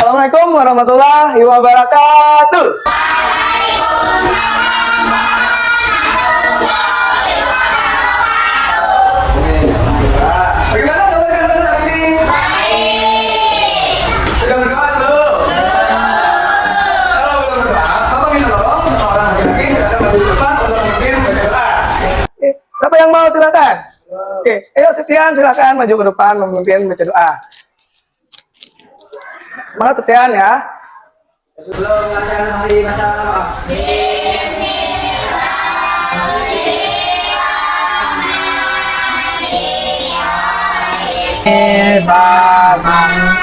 Assalamualaikum warahmatullahi wabarakatuh. Bagaimana kabar kalian hari ini? Sudah berdoa belum? Kalau belum berdoa, Bapak minta tolong sama orang laki-laki silakan maju ke depan untuk memimpin baca doa. Siapa yang mau silakan? Oke, ayo Setian silakan maju ke depan memimpin baca doa. Semangat Setian ya. Sebelum bacaan hari baca apa?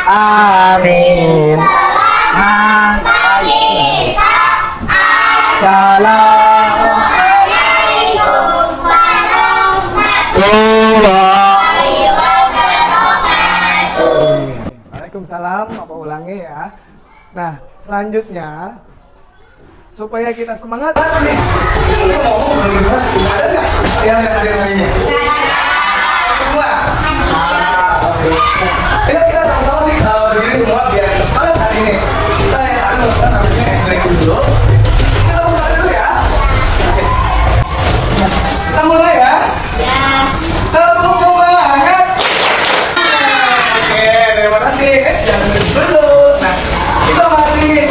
Amin. Assalamualaikum warahmatullahi wabarakatuh. Waalaikumsalam, Bapak ulangi ya. Nah, selanjutnya supaya kita semangat nih. Yang ada lainnya. Semua. Ayo kita sama-sama sih berdiri semua biar semangat hari ini. Kita yang akan melakukan namanya eksperimen dulu. Kita mulai dulu ya. Oke. Kita mulai ya. Tepuk semangat. Oke, terima kasih. Jangan dulu. Nah, kita masih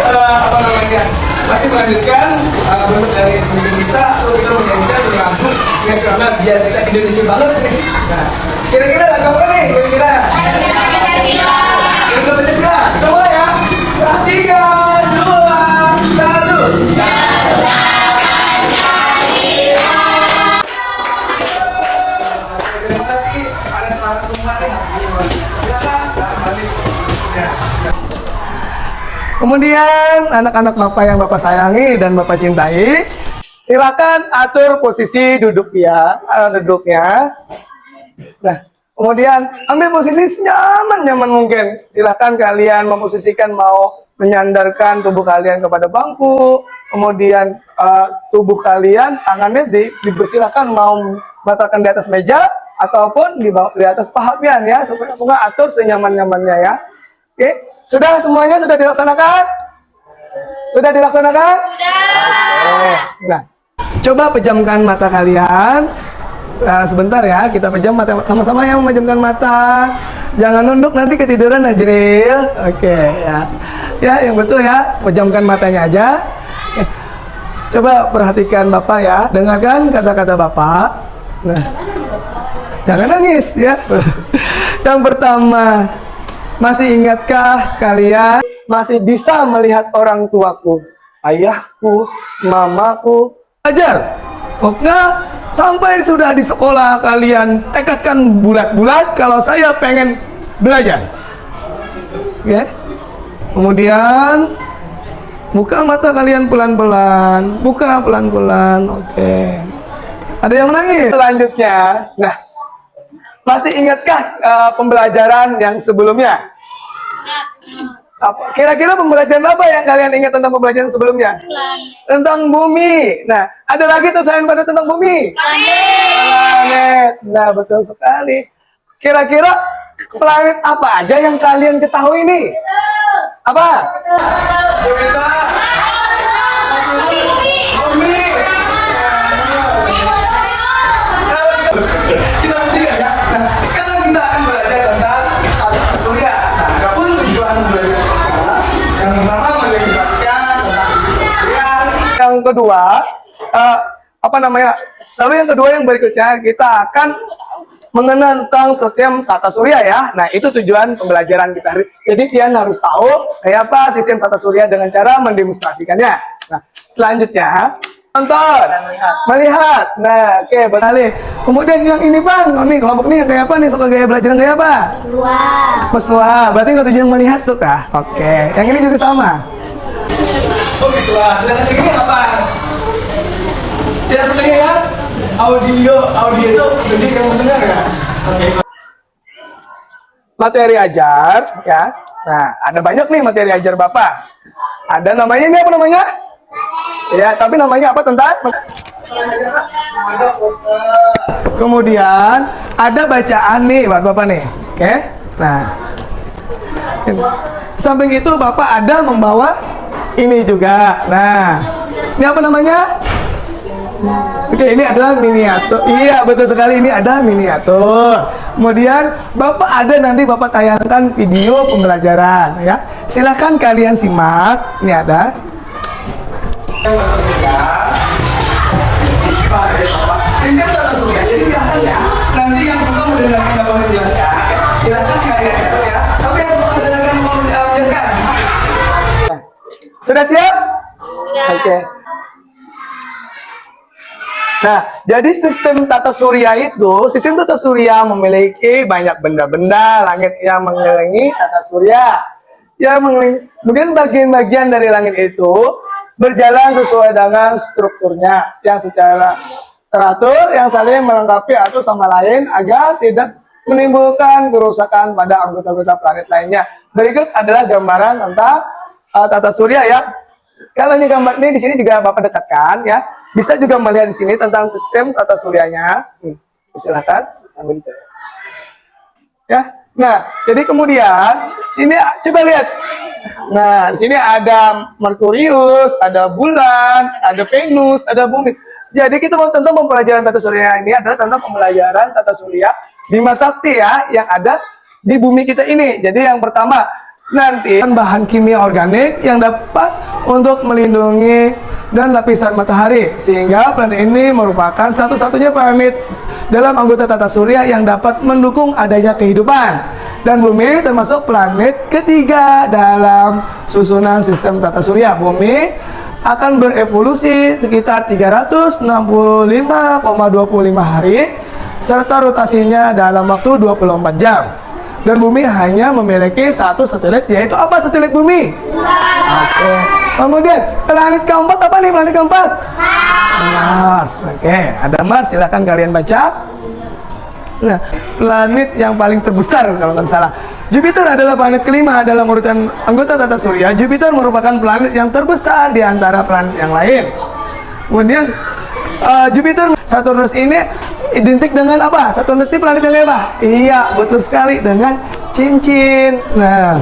masih melanjutkan bentuk dari eksperimen kita. Lalu kita menyanyikan lagu nasional biar kita Indonesia banget nih. Nah, kira-kira lagu apa nih? Kira-kira Pancasila. Kita mulai ya. 3, 2, 1. Terima kasih. Ada semangat semua nih. Silakan. Ya. Kemudian anak-anak Bapak yang Bapak sayangi dan Bapak cintai, silakan atur posisi duduk ya, duduknya. Nah, kemudian ambil posisi senyaman-nyaman mungkin. Silakan kalian memposisikan mau menyandarkan tubuh kalian kepada bangku, kemudian tubuh kalian tangannya dipersilakan mau meletakkan di atas meja ataupun di atas paha pian ya, supaya bunga atur senyaman-nyamannya ya. Oke, sudah semuanya sudah dilaksanakan? Sudah dilaksanakan? Sudah. Nah, coba pejamkan mata kalian. Sebentar ya, kita pejam mata sama-sama ya, memejamkan mata. Jangan nunduk nanti ketiduran Najril. Oke ya. Ya, yang betul ya, pejamkan matanya aja. Oke. Coba perhatikan Bapak ya, dengarkan kata-kata Bapak. Nah, jangan nangis ya. Yang pertama, masih ingatkah kalian masih bisa melihat orang tuaku, ayahku, mamaku? Ajar. Oke, sampai sudah di sekolah kalian tekadkan bulat-bulat kalau saya pengen belajar. Oke. Kemudian buka mata kalian pelan-pelan, buka pelan-pelan. Oke. Ada yang menangis? Selanjutnya, nah, masih ingatkah pembelajaran yang sebelumnya? Kira-kira pembelajaran apa yang kalian ingat tentang pembelajaran sebelumnya? Tentang bumi. Nah, ada lagi tuh selain pada tentang bumi? Planet. Nah, betul sekali. Kira-kira planet apa aja yang kalian ketahui nih? Apa? Jupiter. Bumi. Kita buktikan ya. Nah, sekarang kita akan belajar tentang tata surya. Nah, adapun tujuan belajar yang pertama mendemonstrasikan tentang surya. Yang kedua, lalu yang kedua yang berikutnya kita akan mengenal tentang sistem tata surya ya. Nah, itu tujuan pembelajaran kita. Jadi kalian harus tahu kayak apa sistem tata surya dengan cara mendemonstrasikannya. Nah, selanjutnya nonton, melihat. Nah, oke, betul. Kemudian yang ini Bang, nih kelompok ini kayak apa nih? Suka gaya belajar kayak apa? Pesua. Berarti kalau tujuan melihat tuh kah? Oke. Yang ini juga sama. Oh, pesua. Sedangkan ini apa? Tidak sekali ya? Audio itu jadi kamu dengar ya? Oke. Materi ajar ya. Nah, ada banyak nih materi ajar Bapak. Ada namanya ini apa namanya? Ya, tapi namanya apa tentang? Kemudian ada bacaan nih buat Bapak nih. Oke. Nah. samping itu Bapak ada membawa ini juga. Nah, ini apa namanya? Oke, ini adalah miniatur. Iya, betul sekali, ini ada miniatur. Kemudian Bapak ada nanti Bapak tayangkan video pembelajaran ya. Silahkan kalian simak. Ini ada. Ini tata surya. Jadi silahkan ya. Nanti yang suka mendengarkan Bapak menjelaskan, silahkan kalian ya. Tapi yang suka mendengarkan Bapak menjelaskan. Sudah siap? Oke. Nah, jadi sistem tata surya memiliki banyak benda-benda langit yang mengelilingi tata surya. Kemudian bagian-bagian dari langit itu berjalan sesuai dengan strukturnya yang secara teratur, yang saling melengkapi atau sama lain agar tidak menimbulkan kerusakan pada anggota-anggota planet lainnya. Berikut adalah gambaran tentang tata surya ya. Kalau ini gambar ini di sini juga Bapak dekatkan ya. Bisa juga melihat di sini tentang sistem tata suryanya. Silakan sambil dicari. Ya. Nah, jadi kemudian sini coba lihat. Nah, di sini ada Merkurius, ada bulan, ada Venus, ada bumi. Jadi kita mau tentang pembelajaran tata surya ini adalah tentang pembelajaran tata surya Bima Sakti ya yang ada di bumi kita ini. Jadi yang pertama nanti bahan kimia organik yang dapat untuk melindungi dan lapisan matahari, sehingga planet ini merupakan satu-satunya planet dalam anggota tata surya yang dapat mendukung adanya kehidupan, dan bumi termasuk planet ketiga dalam susunan sistem tata surya. Bumi akan berevolusi sekitar 365,25 hari serta rotasinya dalam waktu 24 jam. Dan bumi hanya memiliki satu satelit, yaitu apa satelit bumi? Oke. Kemudian planet keempat apa nih planet keempat? Mars. Oke, ada Mars, silahkan kalian baca. Nah, planet yang paling terbesar kalau nggak salah. Jupiter adalah planet kelima dalam urutan anggota tata surya. Jupiter merupakan planet yang terbesar di antara planet yang lain. Kemudian Jupiter, Saturnus ini identik dengan apa? Saturnus ini planet yang apa? Iya, betul sekali, dengan cincin. Nah,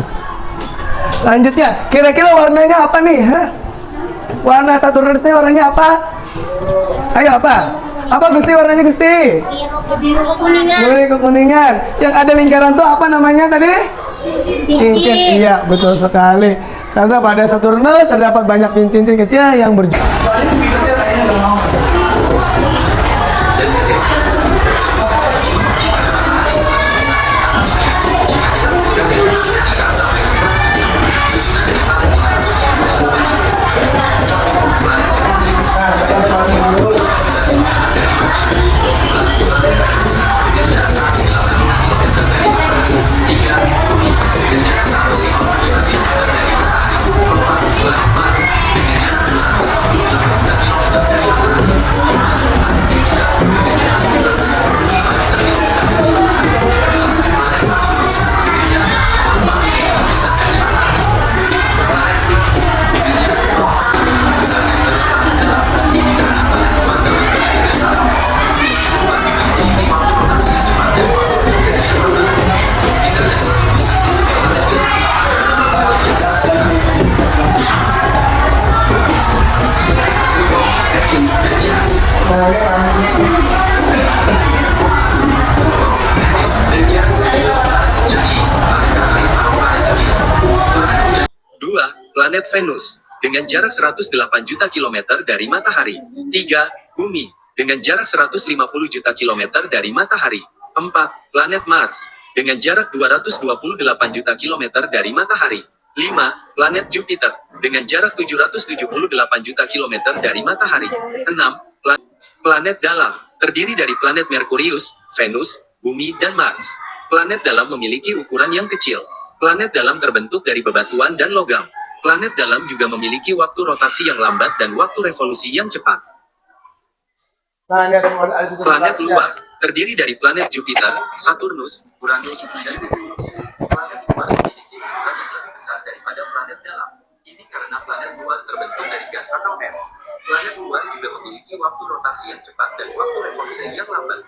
lanjutnya, kira-kira warnanya apa nih? Hah? Warna Saturnus ini warnanya apa? Ayo apa? Apa Gusti warnanya Gusti? Biru kekuningan. Biru kekuningan. Yang ada lingkaran tuh apa namanya tadi? Cincin. Iya, betul sekali. Karena pada Saturnus terdapat banyak cincin kecil yang berjumlah. Soalnya speakernya kayaknya nggak mau. Planet Venus dengan jarak 108 juta kilometer dari matahari. 3. Bumi dengan jarak 150 juta kilometer dari matahari. 4. Planet Mars dengan jarak 228 juta kilometer dari matahari. 5. Planet Jupiter dengan jarak 778 juta kilometer dari matahari. 6. Planet dalam terdiri dari planet Merkurius, Venus, Bumi, dan Mars. Planet dalam memiliki ukuran yang kecil. Planet dalam terbentuk dari bebatuan dan logam. Planet dalam juga memiliki waktu rotasi yang lambat dan waktu revolusi yang cepat. Nah, ini ada planet luar terdiri dari planet Jupiter, Saturnus, Uranus, dan Neptunus. Planet luar memiliki ukuran yang lebih besar daripada planet dalam. Ini karena planet luar terbentuk dari gas atau es. Planet luar juga memiliki waktu rotasi yang cepat dan waktu revolusi yang lambat.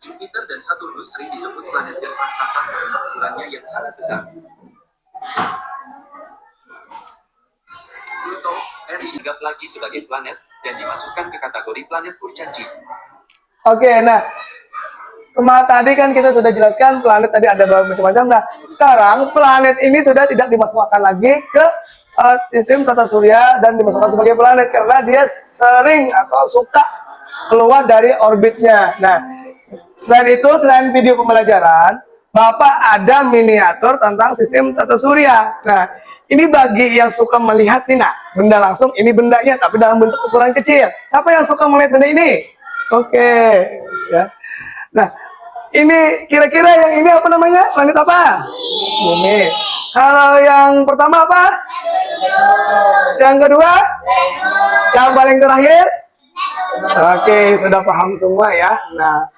Jupiter dan Saturnus sering disebut planet gas raksasa karena ukurannya yang sangat besar. RI dianggap lagi sebagai planet dan dimasukkan ke kategori planet kurcaci. Oke, nah tadi kan kita sudah jelaskan planet tadi ada beberapa macam-macam. Nah, sekarang planet ini sudah tidak dimasukkan lagi ke sistem tata surya dan dimasukkan sebagai planet karena dia sering atau suka keluar dari orbitnya. Nah, selain video pembelajaran, Bapak ada miniatur tentang sistem tata surya. Nah, ini bagi yang suka melihat nih, nah, benda langsung, ini bendanya tapi dalam bentuk ukuran kecil. Siapa yang suka melihat benda ini? Oke, ya. Nah, ini kira-kira yang ini apa namanya? Planet apa? Bumi. Kalau yang pertama apa? Yang kedua? Yang paling terakhir? Oke, sudah paham semua ya. Nah,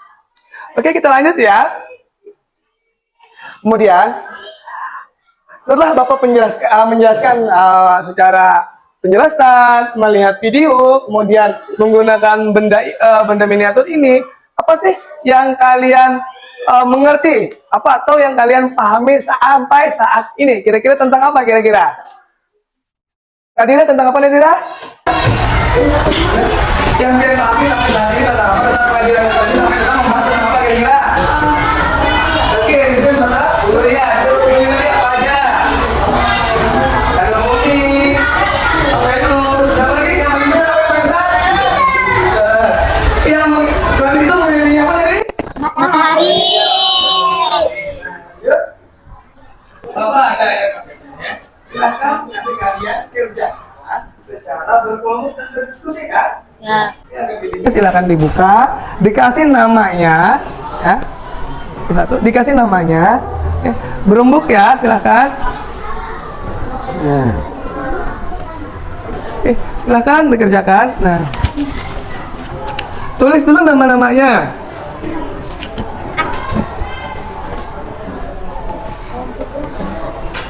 oke kita lanjut ya. Kemudian, setelah Bapak menjelaskan secara penjelasan, melihat video, kemudian menggunakan benda miniatur ini, apa sih yang kalian mengerti? Apa atau yang kalian pahami sampai saat ini? Kira-kira tentang apa kira-kira? Nadira tentang apa Nadira? Yang kalian pahami sampai saat ini tentang apa? Tentang pelajaran tadi sampai sekarang membahas tentang apa kira-kira? Oke, sistem tata surya. Ini tadi apa aja? Ada bumi, Venus, siapa lagi? Yang paling besar apa yang paling besar? Yang planet itu mengelilingi apa tadi? Matahari. Yuk. Bapak ada ya? Silahkan nanti kalian kerjakan secara berkelompok dan berdiskusi kan? Ya. Silakan dibuka, dikasih namanya, ya. Satu, dikasih namanya, ya. Berembuk ya, silakan. Nah. Silakan dikerjakan. Nah, tulis dulu nama-namanya.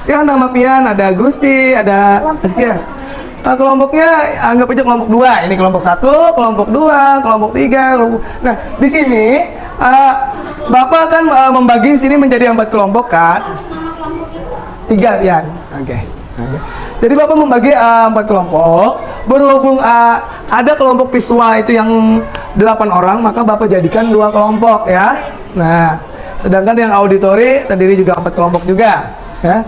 Ya, nama pian ada Gusti, ada Askia. Nah, kelompoknya anggap aja kelompok 2. Ini kelompok 1, kelompok 2, kelompok 3. Nah, di sini Bapak akan membagi sini menjadi 4 kelompok kan? 3 pian. Oke. Jadi Bapak membagi 4 kelompok. Berhubung ada kelompok visual itu yang 8 orang, maka Bapak jadikan 2 kelompok ya. Nah, sedangkan yang auditori terdiri juga 4 kelompok juga ya.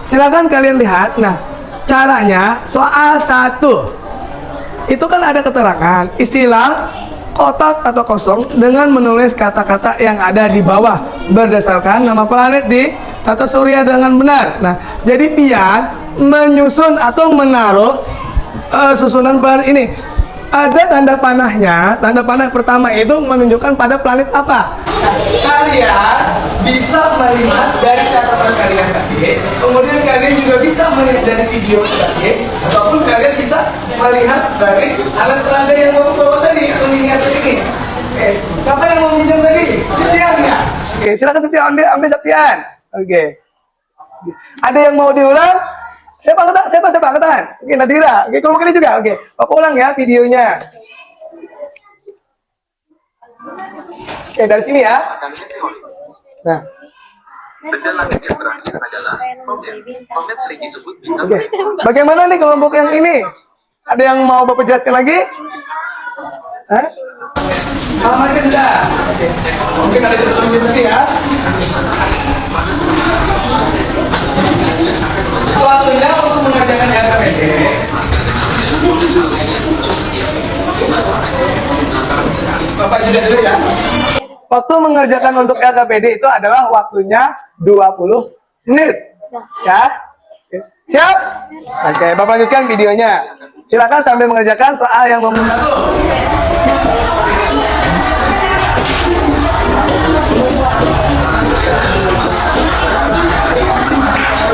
Silakan kalian lihat. Nah, caranya soal 1 itu kan ada keterangan istilah kotak atau kosong dengan menulis kata-kata yang ada di bawah berdasarkan nama planet di tata surya dengan benar. Nah, jadi pian menyusun atau menaruh susunan planet ini. Ada tanda panahnya. Tanda panah pertama itu menunjukkan pada planet apa. Nah, kalian bisa melihat dari catatan kalian tadi, kemudian kalian juga bisa melihat dari video tadi, ataupun kalian bisa melihat dari alat peraga yang bawa tadi atau miniatur ini. Oke, siapa yang mau minjem tadi? Septian ya? Oke, silakan Septian, ambil Septian. Oke. Ada yang mau diulang? Siapa katakan? Oke, Nadira. Oke, kelompok ini juga. Oke, Bapak ulang ya videonya. Oke, dari sini ya. Nah. Benda langit yang terakhir adalah komet. Komet sering disebut bintang. Oke. Bagaimana nih kelompok yang ini? Ada yang mau Bapak jelaskan lagi? Hah? Namanya sudah. Oke. Mungkin ada catatan sini ya. Waktunya untuk mengerjakan LKPD. Bapak jeda dulu ya. Waktu mengerjakan untuk LKPD itu adalah waktunya 20 menit. Ya. Oke. Siap? Oke, Bapak lanjutkan videonya. Silakan sambil mengerjakan soal yang nomor 1.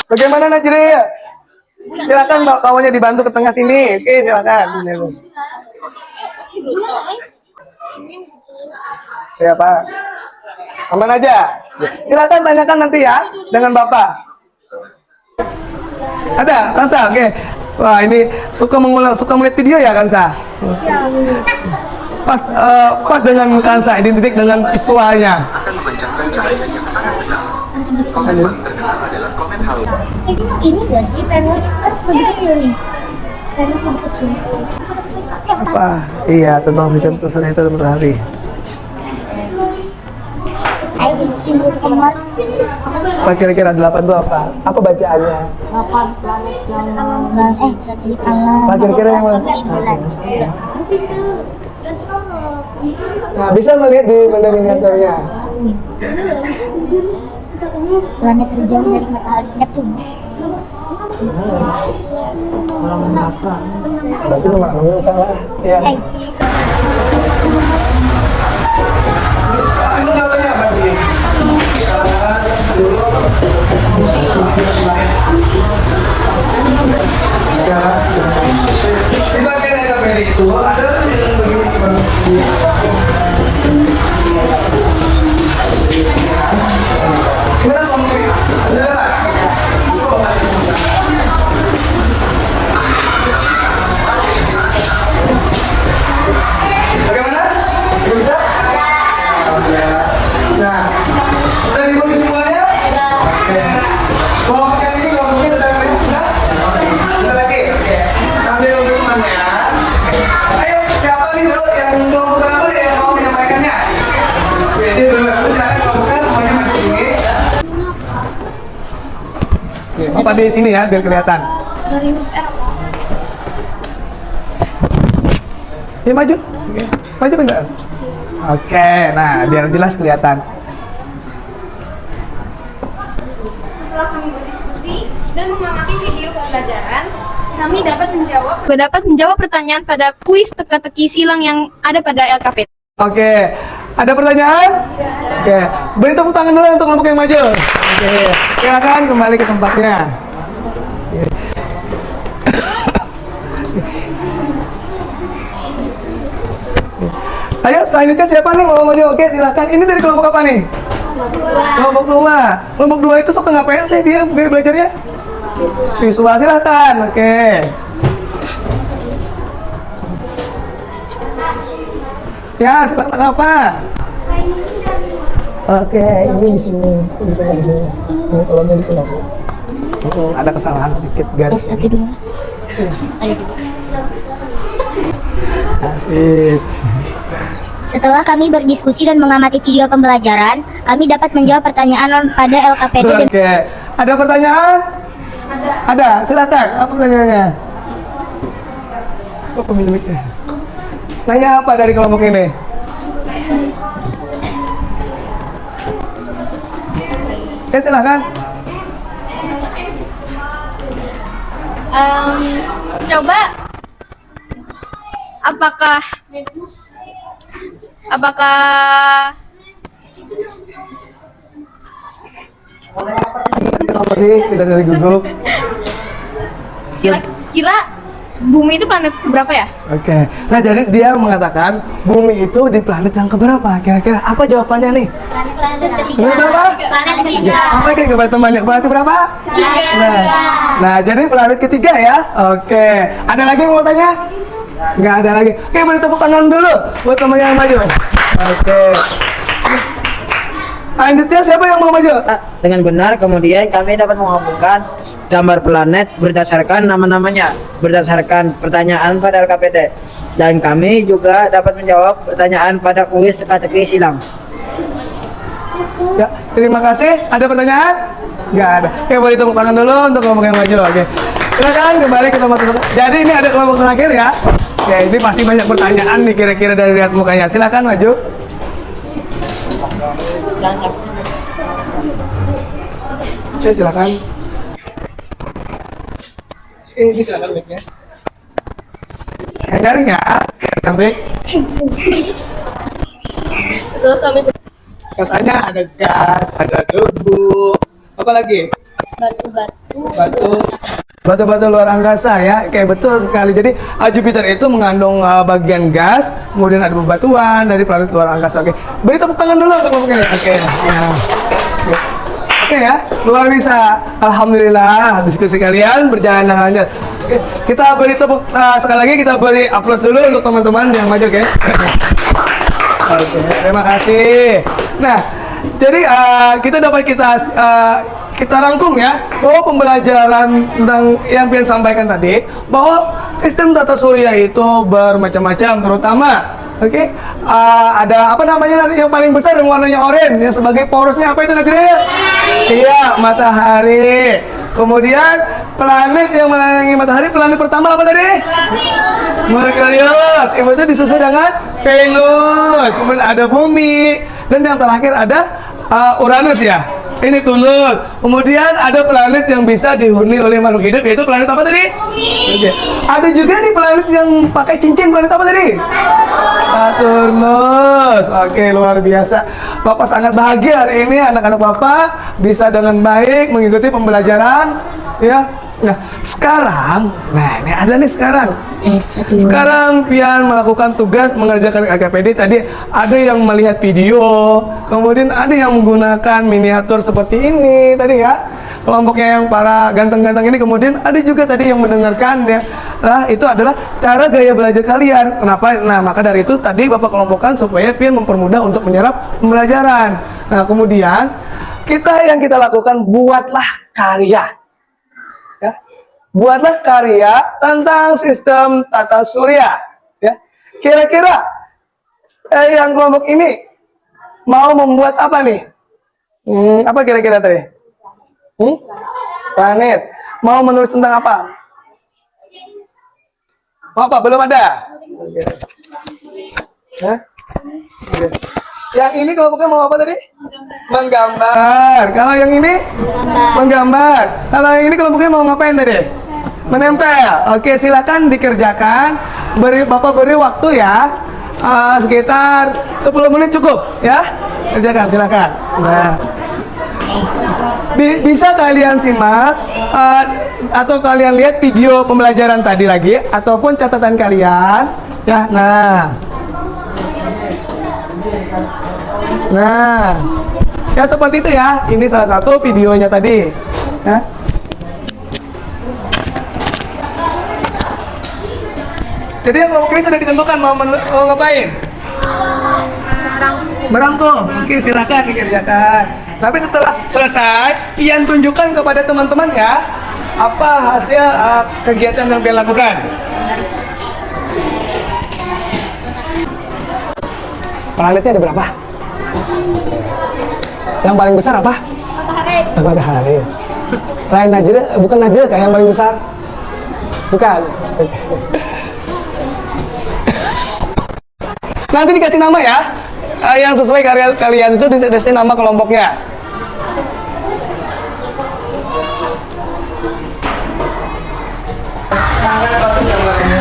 Bagaimana Najri? Silakan kawannya dibantu ke tengah sini. Oke, silakan. Ya Pak. Aman aja. Silakan tanyakan nanti ya dengan Bapak. Ada, Kansa. Oke. Wah, ini suka melihat video ya Kansa? Pas dengan Kansa, identik dengan visualnya. Akan memancarkan cahaya yang sangat besar. Komen paling terkenal adalah komen halo. Ini gak sih Venus kan lebih kecil nih. Venus lebih kecil. Apa? Iya, tentang sistem susunan itu matahari. Timbul Mars. Apa kira-kira 8 itu apa? Apa bacaannya? 8 planet yang satelit alam. Apa kira-kira yang mana? Bulan. Nah, bisa melihat di benda miniaturnya. Planet terjauh dari matahari Neptunus. Berarti nomor 6 yang salah. Iya. Ini namanya apa sih? Di bagian LKPD itu ada yang begini. Gimana ngomongnya? Bagaimana? Bisa? Nah, sudah dibuat semuanya? Oke. Kelompok yang ini kelompoknya sudah beri sudah? Sudah lagi? Oke. Sambil nunggu temannya. Ayo, siapa nih dulu yang kelompok berapa nih yang mau menyampaikannya? Oke, ini dulu. Silakan kelompoknya semuanya maju sini. Oke, Bapak di sini ya, biar kelihatan. Ya maju. Oke. Maju bentar. Oke, nah biar jelas kelihatan. Setelah kami berdiskusi dan mengamati video pembelajaran, kami dapat menjawab pertanyaan pada kuis teka-teki silang yang ada pada LKPD. Oke, ada pertanyaan? Oke, beri tepuk tangan dulu untuk kelompok yang maju. Oke, silakan kembali ke tempatnya. Ayo, selanjutnya siapa nih mau maju? Oke, silakan. Ini dari kelompok apa nih? Kelompok 2. Kelompok 2 itu suka ngapain sih dia belajarnya? Visual, silahkan. Oke. Ya, silakan apa? Oke, ini di sini. Ini di sini. Ini kolomnya di kelas. Ada kesalahan sedikit garis. 1, 2. Asik. Setelah kami berdiskusi dan mengamati video pembelajaran, kami dapat menjawab pertanyaan pada LKPD dan Oke, ada pertanyaan? Ada, silakan. Apa pertanyaannya? Apa pemiliknya? Nanya apa dari kelompok ini? Oke, silakan. Coba apakah Apa sih? Kita dari gugup. kira-kira bumi itu planet keberapa ya? Oke, nah jadi dia mengatakan bumi itu di planet yang keberapa? Kira-kira apa jawabannya nih? planet Planet berapa? Planet ketiga. Apa yang kepada temannya? Planet berapa? Nah, jadi planet ketiga ya. Oke, ada lagi yang mau tanya? Nggak ada lagi. Oke, beri tepuk tangan dulu buat teman yang maju. Oke. Selanjutnya siapa yang mau maju? Dengan benar, kemudian kami dapat menghubungkan gambar planet berdasarkan nama-namanya, berdasarkan pertanyaan pada LKPD, dan kami juga dapat menjawab pertanyaan pada kuis teka-teki silang. Ya, terima kasih. Ada pertanyaan? Nggak ada. Oke, boleh tepuk tangan dulu untuk kelompok yang maju. Oke. Silakan kembali ke tempat. Jadi ini ada kelompok terakhir ya. Oke, ini pasti banyak pertanyaan nih kira-kira dari lihat mukanya. Silakan maju. Oke, silakan. Ini silakan mic-nya. Yang ya, sampai. Katanya ada gas, ada debu, apa lagi? Batu-batu luar angkasa ya, kayak betul sekali. Jadi Jupiter itu mengandung bagian gas, kemudian ada bebatuan dari planet luar angkasa. Oke, beri tepuk tangan dulu untuk ngomongnya. Oke, oke ya, luar biasa. Alhamdulillah, diskusi kalian berjalan dengan lancar. Oke, kita beri tepuk sekali lagi, kita beri aplaus dulu untuk teman-teman yang maju, oke? Oke, terima kasih. Nah, Jadi kita rangkum ya bahwa pembelajaran tentang yang pian sampaikan tadi, bahwa sistem tata surya itu bermacam-macam, terutama ada apa namanya nanti yang paling besar yang warnanya oranye yang sebagai porosnya apa itu Najril? Iya, matahari. Kemudian planet yang menaungi matahari, planet pertama apa tadi? Merkurius. Itu disusul dengan Venus. Kemudian ada bumi, dan yang terakhir ada Uranus ya. Ini tulur. Kemudian ada planet yang bisa dihuni oleh makhluk hidup, yaitu planet apa tadi? Oke. Ada juga nih planet yang pakai cincin, planet apa tadi? Saturnus. Oke, luar biasa. Bapak sangat bahagia hari ini anak-anak Bapak bisa dengan baik mengikuti pembelajaran ya. Nah, sekarang, ini ada nih sekarang. Sekarang pian melakukan tugas mengerjakan LKPD. Tadi ada yang melihat video, kemudian ada yang menggunakan miniatur seperti ini tadi ya. Kelompoknya yang para ganteng-ganteng ini, kemudian ada juga tadi yang mendengarkan ya. Nah, itu adalah cara gaya belajar kalian. Kenapa? Nah, maka dari itu tadi Bapak kelompokkan supaya pian mempermudah untuk menyerap pembelajaran. Nah, kemudian yang kita lakukan, buatlah karya. Buatlah karya tentang sistem tata surya ya. Kira-kira yang kelompok ini mau membuat apa nih? Apa kira-kira tadi? Planet. Mau menulis tentang apa? Apa? Belum ada? Yang ini kelompoknya mau apa tadi? Menggambar. Kalau yang ini? Menggambar. Kalau yang ini kelompoknya mau ngapain tadi? Menempel. Oke, silakan dikerjakan. Bapak beri waktu ya. Sekitar 10 menit cukup ya. Kerjakan, silakan. Nah. Bisa kalian simak atau kalian lihat video pembelajaran tadi lagi ataupun catatan kalian ya. Nah, ya seperti itu ya. Ini salah satu videonya tadi. Ya. Jadi yang kelompok ini sudah ditentukan mau ngapain? Merangkum. Oke, silakan dikerjakan. Tapi setelah selesai, pian tunjukkan kepada teman-teman ya apa hasil kegiatan yang pian lakukan. Planetnya ada berapa? Yang paling besar apa? Matahari. Lain Najril, bukan Najril kayak yang paling besar. Bukan. Nanti dikasih nama ya. Yang sesuai karya kalian itu dikasih nama kelompoknya. Sangat bagus gambarnya.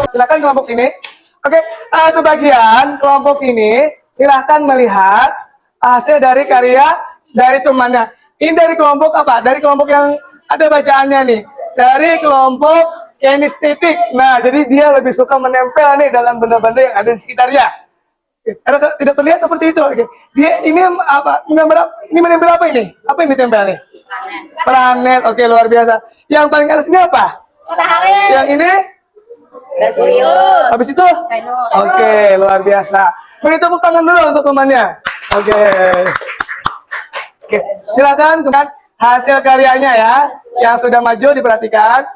Silakan kelompok sini. Oke, sebagian kelompok sini silahkan melihat hasil dari karya dari temannya. Ini dari kelompok apa? Dari kelompok yang ada bacaannya nih. Dari kelompok kinestetik. Nah, jadi dia lebih suka menempel nih dalam benda-benda yang ada di sekitarnya. Tidak terlihat seperti itu. Oke. Dia ini apa? Ini menempel apa ini? Apa yang ditempel nih? Planet. Oke, luar biasa. Yang paling atas ini apa? Matahari. Yang ini? Merkurius. Habis itu? Venus. Oke, luar biasa. Beri tepuk tangan dulu untuk temannya. Oke. Oke, silakan kemudian hasil karyanya ya. Yang sudah maju diperhatikan.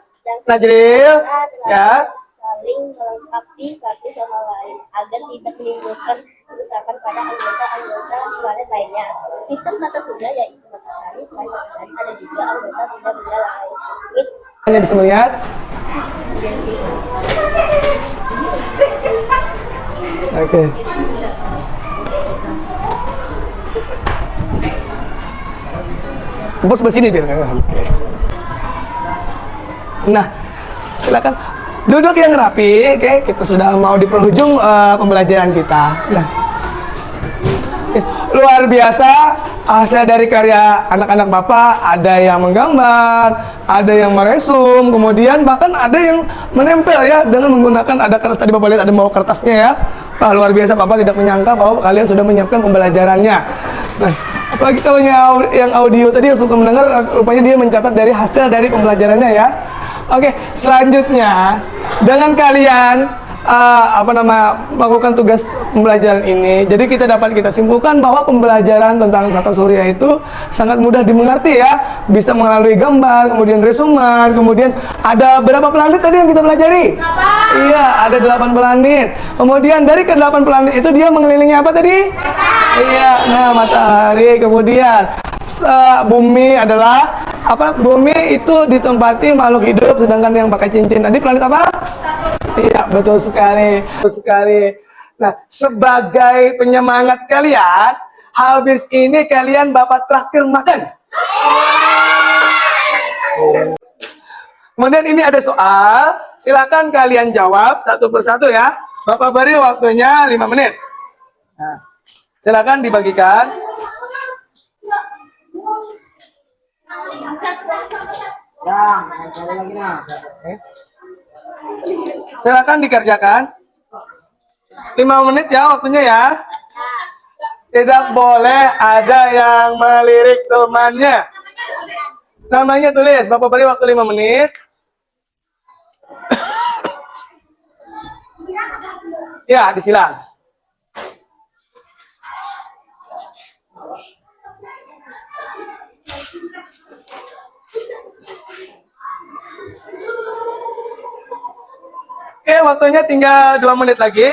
Najril, ya. Saling melengkapi satu sama lain agar tidak menimbulkan misalkan pada anggota-anggota planet lainnya. Sistem tata surya yaitu matahari, selain matahari ada juga anggota benda-benda lain. Anda bisa melihat. Oke. Bos bersini biar. Oke. Nah, silakan duduk yang rapi. Oke, kita sudah mau di penghujung pembelajaran kita. Nah, luar biasa hasil dari karya anak-anak Bapak. Ada yang menggambar, ada yang meresum, kemudian bahkan ada yang menempel ya dengan menggunakan ada kertas. Tadi Bapak lihat ada bawa kertasnya ya. Wah, luar biasa, Bapak tidak menyangka bahwa kalian sudah menyiapkan pembelajarannya. Nah, apalagi kalau yang audio tadi yang suka mendengar, rupanya dia mencatat dari hasil dari pembelajarannya ya. Oke, selanjutnya dengan kalian melakukan tugas pembelajaran ini, jadi kita simpulkan bahwa pembelajaran tentang tata surya itu sangat mudah dimengerti ya, bisa melalui gambar, kemudian resuman, kemudian ada berapa planet tadi yang kita pelajari? Iya, ada 8 planet. Kemudian dari ke-8 planet itu dia mengelilingi apa tadi? Iya, nah matahari, kemudian bumi adalah apa? Bumi itu ditempati makhluk hidup, sedangkan yang pakai cincin tadi planet apa? Iya, betul sekali, betul sekali. Nah, sebagai penyemangat kalian, habis ini kalian Bapak traktir makan. Kemudian ini ada soal, silakan kalian jawab satu persatu ya. Bapak beri waktunya 5 menit. Nah, silakan dibagikan. Silakan dikerjakan. 5 menit ya waktunya ya. Tidak boleh ada yang melirik temannya. Namanya tulis. Bapak beri waktu 5 menit. Ya, disilang. Oke, waktunya tinggal 2 menit lagi.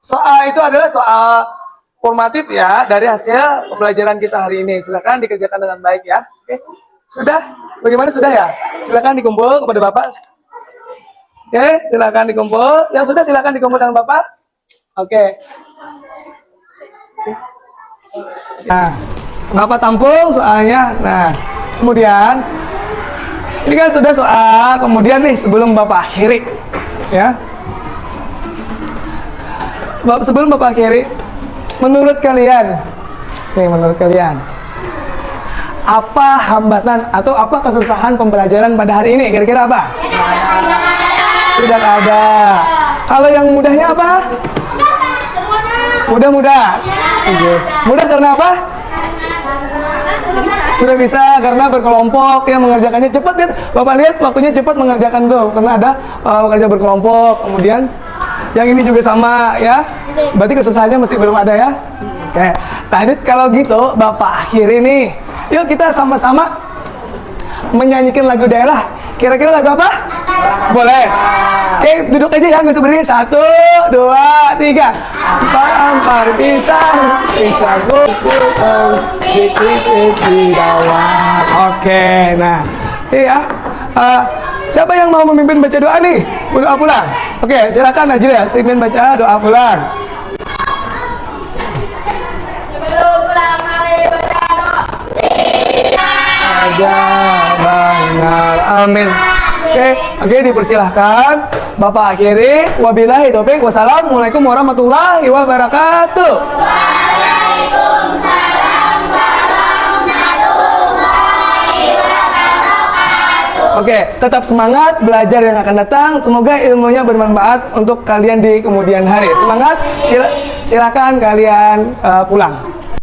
Soal itu adalah soal formatif ya, dari hasil pembelajaran kita hari ini. Silakan dikerjakan dengan baik ya. Oke, sudah? Bagaimana sudah ya? Silakan dikumpul kepada Bapak. Oke, silakan dikumpul. Yang sudah silakan dikumpul dengan Bapak. Oke. Nah, Bapak tampung soalnya. Nah, kemudian ini kan sudah soal, kemudian nih sebelum Bapak akhiri ya. Sebelum Bapak akhiri, menurut kalian apa hambatan atau apa kesusahan pembelajaran pada hari ini? Kira-kira apa? Tidak ada. Kalau yang mudahnya apa? Mudah-mudah. Mudah karena apa? Sudah bisa karena berkelompok ya, mengerjakannya cepat ya. Bapak lihat waktunya cepat mengerjakan tuh karena ada kerja berkelompok. Kemudian yang ini juga sama ya. Berarti kesusahannya masih belum ada ya. Oke. Lanjut kalau gitu Bapak akhiri nih. Yuk kita sama-sama menyanyikan lagu daerah. Kira-kira lagu apa? Boleh. Oke, duduk aja ya, nggak usah berdiri. 1, 2, 3. Ampar pisang, pisang gosong, di bawah. Oke, nah, iya. Siapa yang mau memimpin baca doa nih? Doa pulang. Oke, silakan Najil ya, memimpin baca doa pulang. Sebelum pulang mari baca doa. Aja benar, amin. Oke, dipersilahkan Bapak akhiri. Wabillahi taufik wassalamualaikum warahmatullahi wabarakatuh. Waalaikumsalam warahmatullahi wabarakatuh. Oke, tetap semangat belajar yang akan datang. Semoga ilmunya bermanfaat untuk kalian di kemudian hari. Semangat, silakan kalian pulang.